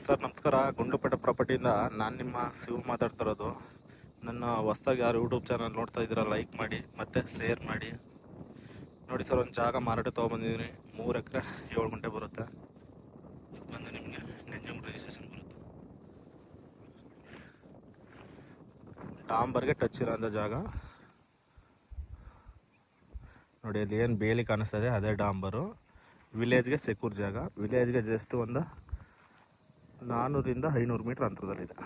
Sir ನಮಸ್ಕಾರ. ಗುಂಡ್ಲುಪೇಟೆ ಪ್ರಾಪರ್ಟಿಯಿಂದ ನಾನು ನಿಮ್ಮ ಶಿವ ಮಾತಾಡ್ತಿರೋದು. ನನ್ನ ಹೊಸ್ದಾಗಿ ಯಾರು ಯೂಟ್ಯೂಬ್ ಚಾನಲ್ ನೋಡ್ತಾ ಇದ್ದೀರಾ ಲೈಕ್ ಮಾಡಿ ಮತ್ತು ಶೇರ್ ಮಾಡಿ. ನೋಡಿ ಸರ್, ಒಂದು ಜಾಗ ಮಾರಾಟ ತೊಗೊಬಂದಿದ್ದೀನಿ. 3 ಎಕರೆ 7 ಗುಂಟೆ ಬರುತ್ತೆ. ಇದು ಬಂದು ನಿಮಗೆ ನೆಂಜಮ್ ರಿಜಿಸ್ಟ್ರೇಷನ್ ಬರುತ್ತೆ. ಡಾಂಬರ್ಗೆ ಟಚ್ ಇರೋಂಥ ಜಾಗ ನೋಡಿ. ಅಲ್ಲಿ ಏನು ಬೇಲಿ ಕಾಣಿಸ್ತಾ ಇದೆ ಅದೇ ಡಾಂಬರು. ವಿಲೇಜ್ಗೆ ಸೆಕ್ಯೂರ್ ಜಾಗ. ವಿಲೇಜ್ಗೆ ಜಸ್ಟ್ ಒಂದು 400 to 500 ಮೀಟ್ರ್ ಅಂತರದಲ್ಲಿದೆ.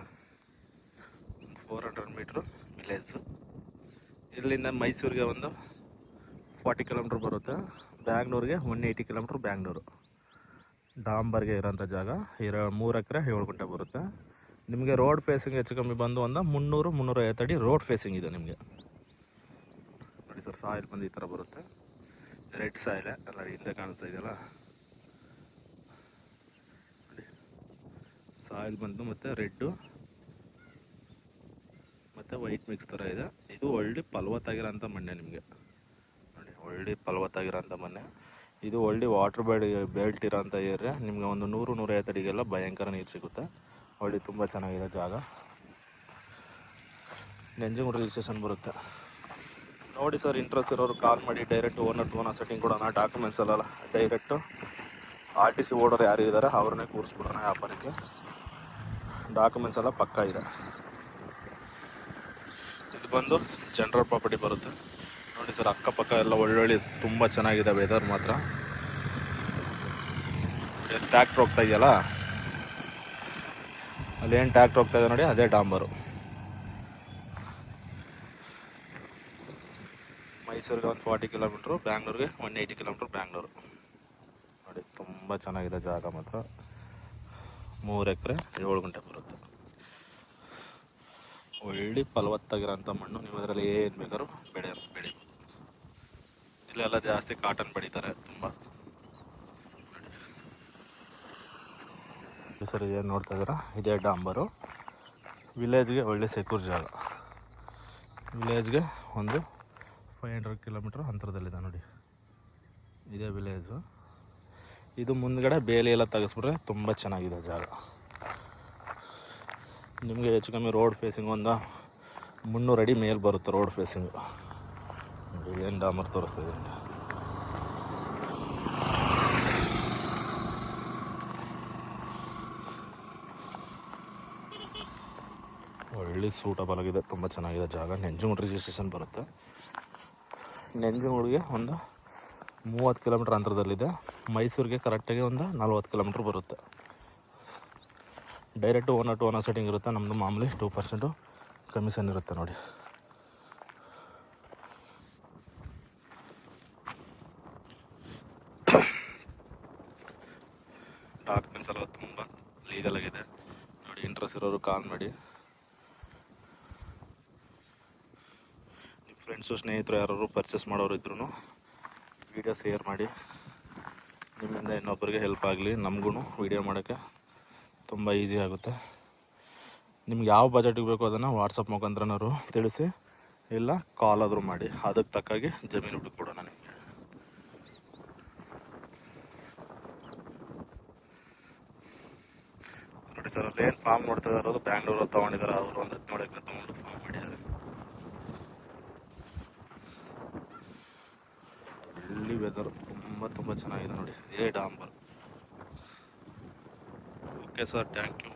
400 ಮೀಟ್ರು ವಿಲೇಜ್. ಇಲ್ಲಿಂದ ಮೈಸೂರಿಗೆ ಒಂದು 40 ಕಿಲೋಮೀಟ್ರ್ ಬರುತ್ತೆ. ಬ್ಯಾಂಗ್ಳೂರಿಗೆ 180 ಕಿಲೋಮೀಟ್ರ್ ಬ್ಯಾಂಗ್ಳೂರು. ಡಾಂಬರ್ಗೆ ಇರೋಂಥ ಜಾಗ 3 ಎಕರೆ 7 ಗುಂಟೆ ಬರುತ್ತೆ. ನಿಮಗೆ ರೋಡ್ ಫೇಸಿಂಗ್ ಹೆಚ್ಚು ಕಮ್ಮಿ ಬಂದು ಒಂದು 300-350 ಅಡಿ ರೋಡ್ ಫೇಸಿಂಗ್ ಇದೆ ನಿಮಗೆ. ನೋಡಿ ಸರ್, ಸಾಯಿಲ್ ಬಂದು ಈ ಥರ ಬರುತ್ತೆ. ರೆಡ್ ಸಾಯಿಲೆ ಎಲ್ಲ ಹಿಂದೆ ಕಾಣಿಸ್ತಾ ಇದೆಯಲ್ಲ, ಸಾಯಿಲ್ ಬಂದು ಮತ್ತು ರೆಡ್ಡು ಮತ್ತು ವೈಟ್ ಮಿಕ್ಸ್ ಥರ ಇದೆ. ಇದು ಒಳ್ಳೆ ಫಲವತ್ತಾಗಿರೋಂಥ ಮಣ್ಣೆ ನಿಮಗೆ. ನೋಡಿ, ಒಳ್ಳೆ ಫಲವತ್ತಾಗಿರೋಂಥ ಮಣ್ಣೆ ಇದು. ಒಳ್ಳೆ ವಾಟರ್ ಬೆಲ್ಟ್ ಇರೋಂಥ ಏರಿಯಾ. ನಿಮಗೆ ಒಂದು 100-150 ಅಡಿಗೆಲ್ಲ ಭಯಂಕರ ನೀರು ಸಿಗುತ್ತೆ. ಒಳ್ಳೆ ತುಂಬ ಚೆನ್ನಾಗಿದೆ ಜಾಗ. ನೆಂಜನಗೂಡು ರಿಜಿಸ್ಟ್ರೇಷನ್ ಬರುತ್ತೆ. ನೋಡಿ ಸರ್, ಇಂಟ್ರೆಸ್ಟ್ ಇರೋರು ಕಾಲ್ ಮಾಡಿ. ಡೈರೆಕ್ಟ್ ಓನರ್ ಸೆಟ್ಟಿಂಗ್ ಕೊಡೋಣ. ಡಾಕ್ಯುಮೆಂಟ್ಸ್ ಎಲ್ಲ ಡೈರೆಕ್ಟು RTC ಓಡೋರು ಯಾರು ಇದ್ದಾರೆ ಅವ್ರನ್ನೇ ಕೂರಿಸ್ಬಿಡೋಣ. ವ್ಯಾಪಾರಕ್ಕೆ ಡಾಕ್ಯುಮೆಂಟ್ಸ್ ಎಲ್ಲ ಪಕ್ಕ ಇದೆ. ಇದು ಬಂದು ಜನರಲ್ ಪ್ರಾಪರ್ಟಿ ಬರುತ್ತೆ. ನೋಡಿ ಸರ್, ಅಕ್ಕಪಕ್ಕ ಎಲ್ಲ ಒಳ್ಳೊಳ್ಳೆ ತುಂಬ ಚೆನ್ನಾಗಿದೆ. ವೆದರ್ ಮಾತ್ರ. ಟ್ಯಾಕ್ಟ್ರ್ ಹೋಗ್ತಾ ಇದೆಯಲ್ಲ, ಅಲ್ಲೇನು ಟ್ಯಾಕ್ಟ್ರ್ ಹೋಗ್ತಾ ಇದೆ ನೋಡಿ, ಅದೇ ಡಾಂಬರು. ಮೈಸೂರಿಗೆ ಒಂದು 40 ಕಿಲೋಮೀಟ್ರು, ಬ್ಯಾಂಗ್ಳೂರಿಗೆ 180 ಕಿಲೋಮೀಟ್ರ್ ಬ್ಯಾಂಗ್ಳೂರು. ನೋಡಿ, ತುಂಬ ಚೆನ್ನಾಗಿದೆ ಜಾಗ ಮಾತ್ರ. 3 ಎಕರೆ 7 ಗುಂಟೆ ಬರುತ್ತೆ. ಒಳ್ಳೆ ಫಲವತ್ತಾಗಿರೋಂಥ ಮಣ್ಣು. ನೀವು ಅದರಲ್ಲಿ ಏನು ಬೇಕಾದ್ರೂ ಬೆಳಿಬೋದು. ಇಲ್ಲೆಲ್ಲ ಜಾಸ್ತಿ ಕಾಟನ್ ಬೆಳೀತಾರೆ ತುಂಬ. ಸರಿ, ಏನು ನೋಡ್ತಾ ಇದ್ದೀರಾ, ಇದೇ ಡಾಂಬರು. ವಿಲೇಜ್ಗೆ ಒಳ್ಳೆ ಸೆಕ್ಯೂರ್ ಜಾಗ. ವಿಲೇಜ್ಗೆ ಒಂದು 500 ಕಿಲೋಮೀಟ್ರ್ ಅಂತರದಲ್ಲಿದೆ ನೋಡಿ. ಇದೇ ವಿಲೇಜು. ಇದು ಮುಂದ್ಗಡೆ ಬೇಲಿ ಎಲ್ಲ ತೆಗೆಸ್ಬಿಟ್ರೆ ತುಂಬ ಚೆನ್ನಾಗಿದೆ ಜಾಗ. ನಿಮಗೆ ಹೆಚ್ಚು ಕಮ್ಮಿ ರೋಡ್ ಫೇಸಿಂಗ್ ಒಂದು 300 ಅಡಿ ಮೇಲೆ ಬರುತ್ತೆ ರೋಡ್ ಫೇಸಿಂಗು. ಏನು ಡಾಂಬರ್ ತೋರಿಸ್ತಾ ಇದ್ದೀನಿ. ಒಳ್ಳೆ ಸೂಟಬಲ್ ಆಗಿದೆ, ತುಂಬ ಚೆನ್ನಾಗಿದೆ ಜಾಗ. ನೆಂಜನಗೂಡು ರಿಜಿಸ್ಟ್ರೇಷನ್ ಬರುತ್ತೆ. ನೆಂಜನಗೂಡಿಗೆ ಒಂದು 30 ಕಿಲೋಮೀಟ್ರ್ ಅಂತರದಲ್ಲಿದೆ. ಮೈಸೂರಿಗೆ ಕರೆಕ್ಟಾಗಿ ಒಂದು 40 ಕಿಲೋಮೀಟ್ರ್ ಬರುತ್ತೆ. ಡೈರೆಕ್ಟ್ ಓನರ್ ಸೆಟ್ಟಿಂಗ್ ಇರುತ್ತೆ. ನಮ್ಮದು ಮಾಮೂಲಿ 2% ಕಮಿಷನ್ ಇರುತ್ತೆ ನೋಡಿ. ಡಾಕ್ಯುಮೆಂಟ್ಸ್ ಎಲ್ಲ ತುಂಬ ಲೀಗಲ್ ಆಗಿದೆ ನೋಡಿ. ಇಂಟ್ರೆಸ್ಟ್ ಇರೋರು ಕಾಲ್ ಮಾಡಿ. ನಿಮ್ಮ ಫ್ರೆಂಡ್ಸು ಸ್ನೇಹಿತರು ಯಾರು ಪರ್ಚೇಸ್ ಮಾಡೋರು ಇದ್ರೂ ವಿಡಿಯೋ ಶೇರ್ ಮಾಡಿ. ನಿಮ್ಮಿಂದ ಇನ್ನೊಬ್ಬರಿಗೆ ಹೆಲ್ಪ್ ಆಗಲಿ. ನಮಗೂ ವಿಡಿಯೋ ಮಾಡೋಕ್ಕೆ ತುಂಬ ಈಸಿ ಆಗುತ್ತೆ. ನಿಮ್ಗೆ ಯಾವ ಬಜೆಟಿಗೆ ಬೇಕೋ ಅದನ್ನು ವಾಟ್ಸಪ್ ಮುಖಾಂತರನಾದ್ರು ತಿಳಿಸಿ, ಇಲ್ಲ ಕಾಲ್ ಆದರೂ ಮಾಡಿ. ಅದಕ್ಕೆ ತಕ್ಕಾಗಿ ಜಮೀನು ಹುಡುಕಿ ಕೊಡೋಣ ನಿಮಗೆ. ನೋಡಿ ಸರ್, ಅಲ್ಲಿ ಏನು ಫಾರ್ಮ್ ನೋಡ್ತಾ ಇರೋದು ಬ್ಯಾಂಗ್ಳೂರಲ್ಲಿ ತೊಗೊಂಡಿದ್ದಾರೆ. ಅವರು ಒಂದು 17 ಎಕರೆ ತೊಗೊಂಡು ಫಾರ್ಮ್ ಮಾಡಿದ್ದಾರೆ. ಒಳ್ಳೆ ವೆದರ್, ತುಂಬ ಚೆನ್ನಾಗಿದೆ ನೋಡಿ. ಇದೇ ಡಾಂಬರ್. Okay sir, thank you.